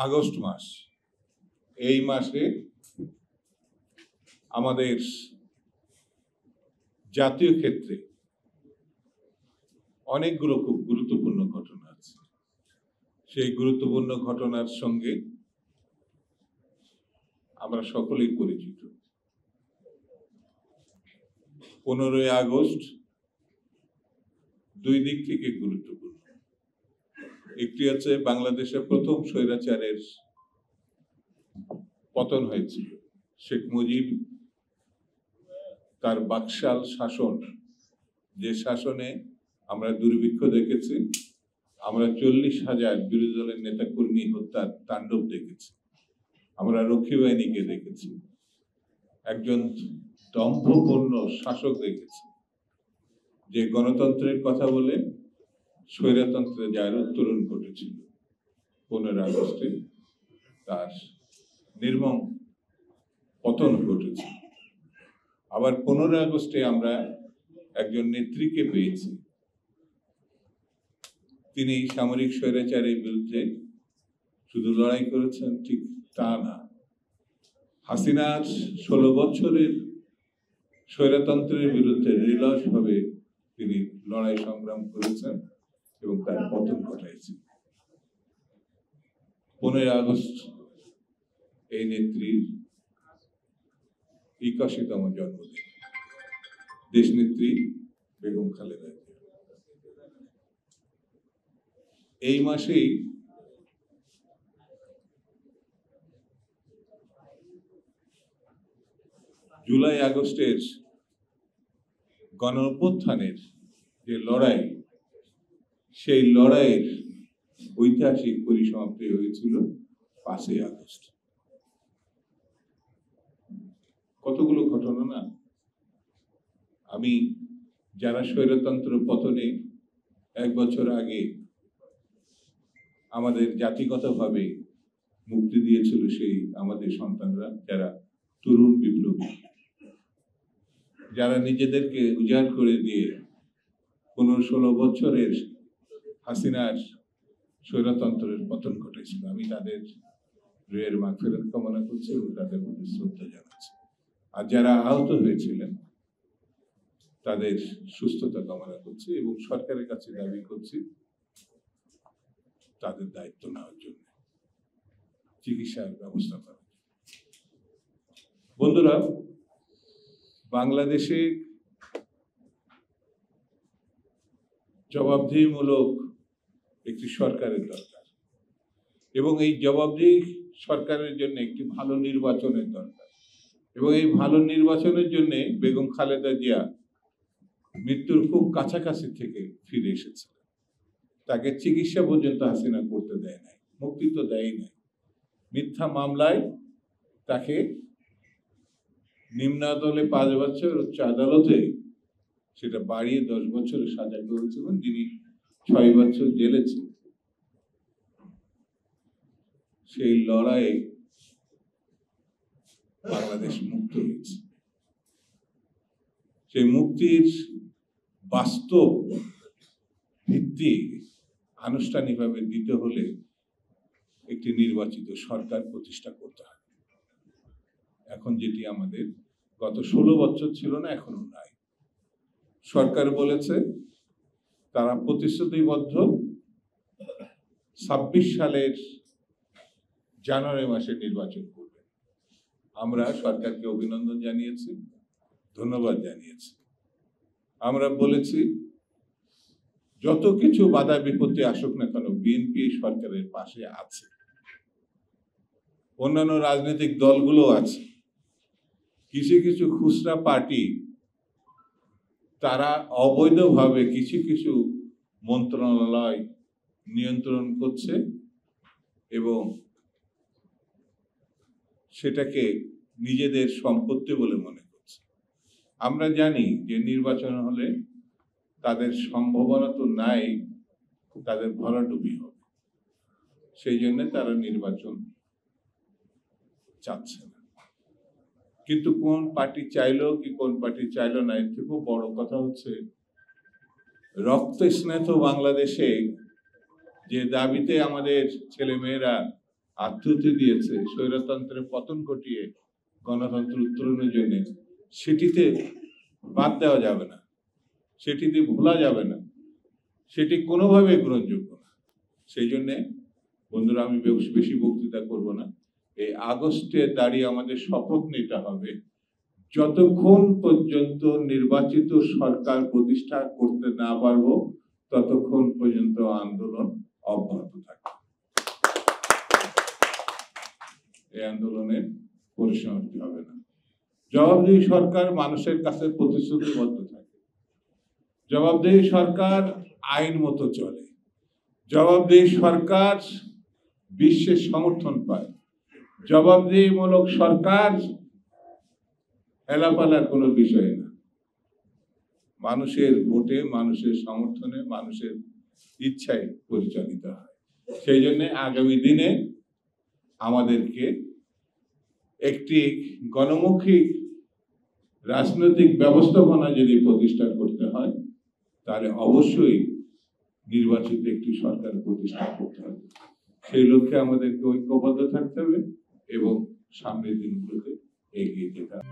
August মাস, এই মাসে আমাদের জাতীয় ক্ষেত্রে অনেকগুলো খুব গুরুত্বপূর্ণ ঘটনা আছে। সেই গুরুত্বপূর্ণ ঘটনার সঙ্গে আমরা সকলেই পরিচিত। 15ই আগস্ট দুই দিক থেকে গুরুত্বপূর্ণ। একটি হচ্ছে বাংলাদেশের প্রথম স্বৈরাচারের পতন হয়েছিল। শেখ মুজিব তার বাকশাল শাসন, যে শাসনে আমরা দুর্ভিক্ষ দেখেছি, আমরা 40,000 বিরোধী দলের নেতা কর্মী হত্যার তাণ্ডব দেখেছি, আমরা রক্ষী বাহিনীকে দেখেছি, একজন দম্ভপূর্ণ শাসক দেখেছি যে গণতন্ত্রের কথা বলে স্বৈরতন্ত্রে যার উত্তরণ ঘটেছিল। 15 আগস্টে তার নির্মম পতন ঘটেছে। আবার 15 আগস্টে আমরা একজন নেত্রীকে পেয়েছি, তিনি সামরিক স্বৈরাচারের বিরুদ্ধে শুধু লড়াই করেছেন ঠিক তা না, হাসিনার 16 বছরের স্বৈরতন্ত্রের বিরুদ্ধে নির্লসভাবে তিনি লড়াই সংগ্রাম করেছেন এবং তার পতন ঘটাইছেন। 15 আগস্ট এই নেত্রীর 81তম জন্মদিন, দেশনেত্রী বেগম খালেদা জিয়া। এই মাসেই জুলাই আগস্টের গণঅভ্যুত্থানের যে লড়াই, সেই লড়াইয়ের ঐতিহাসিক পরিসমাপ্তি হয়েছিল 5ই আগস্ট। কতগুলো ঘটনা না! আমি যারা স্বৈরতন্ত্র পতনে 1 বছর আগে আমাদের জাতিগতভাবে মুক্তি দিয়েছিল, সেই আমাদের সন্তানরা, যারা তরুণ বিপ্লবী, যারা নিজেদেরকে উজাড় করে দিয়ে 15-16 বছরের হাসিনার স্বৈরতন্ত্রের পতন ঘটেছিল, আমি তাদের রুহের মাগফিরাত কামনা করছি এবং তাদের প্রতি শ্রদ্ধা জানাচ্ছি। আর যারা আহত হয়েছিলেন তাদের সুস্থতা কামনা করছি এবং সরকারের কাছে দাবি করছি তাদের দায়িত্ব নেওয়ার জন্য, চিকিৎসার ব্যবস্থা করার। বন্ধুরা, বাংলাদেশে জবাবদিহিমূলক একটি সরকারের দরকার এবং এই জবাবদিহি সরকারের জন্য একটি ভালো নির্বাচনের দরকার এবং এই ভালো নির্বাচনের জন্য বেগম খালেদা জিয়া মৃত্যুর খুব কাছাকাছি থেকে ফিরে এসেছে। তাকে চিকিৎসা পর্যন্ত হাসিনা করতে দেয় নাই, মুক্তি তো দেয় নাই। মিথ্যা মামলায় তাকে নিম্ন আদালতে 5 বছর, উচ্চ আদালতে সেটা বাড়িয়ে 10 বছরের সাজা করেছিলেন, যিনি 6 বছর জেলে ছিলেন। সেই লড়াইয়ে বাংলাদেশ মুক্ত হয়েছে। সেই মুক্তির বাস্তব ভিত্তি আনুষ্ঠানিকভাবে দিতে হলে একটি নির্বাচিত সরকার প্রতিষ্ঠা করতে হবে। এখন যেটি আমাদের গত 16 বছর ছিল না, এখনো নাই। সরকার বলেছে তারা প্রতিশ্রুতিবদ্ধ 26 সালের জানুয়ারি মাসে নির্বাচন করবে। আমরা সরকারকে অভিনন্দন জানিয়েছি, ধন্যবাদ জানিয়েছি। আমরা বলেছি যত কিছু বাধা বিপত্তি আসুক না কেন, বিএনপি সরকারের পাশে আছে, অন্যান্য রাজনৈতিক দলগুলো আছে, কিছু কিছু খুচরা পার্টি তারা অবৈধভাবে কিছু কিছু মন্ত্রণালয় নিয়ন্ত্রণ করছে এবং সেটাকে নিজেদের সম্পত্তি বলে মনে করছে। আমরা জানি যে নির্বাচন হলে তাদের সম্ভাবনা তো নাই, তাদের ভরাডুবি হবে, সেই জন্য তারা নির্বাচন চাচ্ছে না। কিন্তু কোন পার্টি চাইলো কি কোন পার্টি চাইলো না, এর থেকেও বড় কথা হচ্ছে রক্ত স্নাত বাংলাদেশে যে দাবিতে আমাদের ছেলে মেয়েরা আত্মহতি দিয়েছে স্বৈরতন্ত্রের পতন ঘটিয়ে গণতন্ত্র উত্তরণের জন্য, সেটিতে বাদ দেওয়া যাবে না, সেটিতে ভোলা যাবে না, সেটি কোনোভাবে গ্রহণযোগ্য না। সেই জন্যে বন্ধুরা, আমি বেশি বক্তৃতা করব না। এই আগস্টে দাঁড়িয়ে আমাদের শপথ নিতে হবে, যতক্ষণ পর্যন্ত নির্বাচিত সরকার প্রতিষ্ঠা করতে না পারবো ততক্ষণ পর্যন্ত আন্দোলন অব্যাহত থাকবে। এই আন্দোলনের পরিসমাপ্তি হবে না। জবাবদিহি সরকার মানুষের কাছে প্রতিশ্রুতিবদ্ধ থাকে, জবাবদিহি সরকার আইন মতো চলে, জবাবদিহি সরকার বিশ্বের সমর্থন পায়, জবাবদিহিমূলক সরকার হেলাপালার কোনো বিষয় না, মানুষের ভোটে, মানুষের সমর্থনে, মানুষের ইচ্ছায় পরিচালিত হয়। সেই জন্য আগামী দিনে আমাদেরকে একটি গণমুখী রাজনৈতিক ব্যবস্থাপনা যদি প্রতিষ্ঠা করতে হয়, তাহলে অবশ্যই নির্বাচিত একটি সরকার প্রতিষ্ঠা করতে হবে। সেই লক্ষ্যে আমাদেরকে ঐক্যবদ্ধ থাকতে হবে এবং সামনের দিনগুলোতে এগিয়ে যেতে হবে।